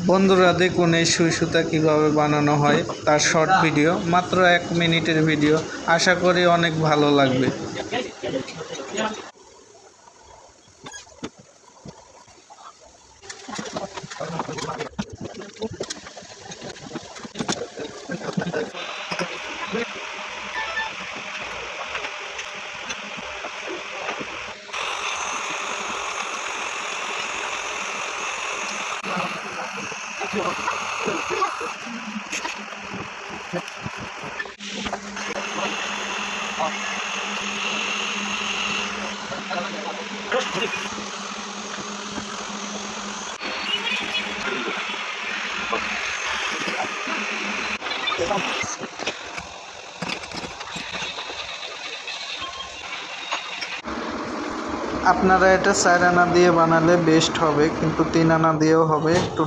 বন্ধুরা দেখুন এই সুই সুতা কীভাবে বানানো হয় তার শর্ট ভিডিও, মাত্র 1 মিনিটের ভিডিও। আশা করি অনেক ভালো লাগবে। আপনারা এটা 4 আনা দিয়ে বানালে বেস্ট হবে, কিন্তু 3 আনা দিয়েও হবে। একটু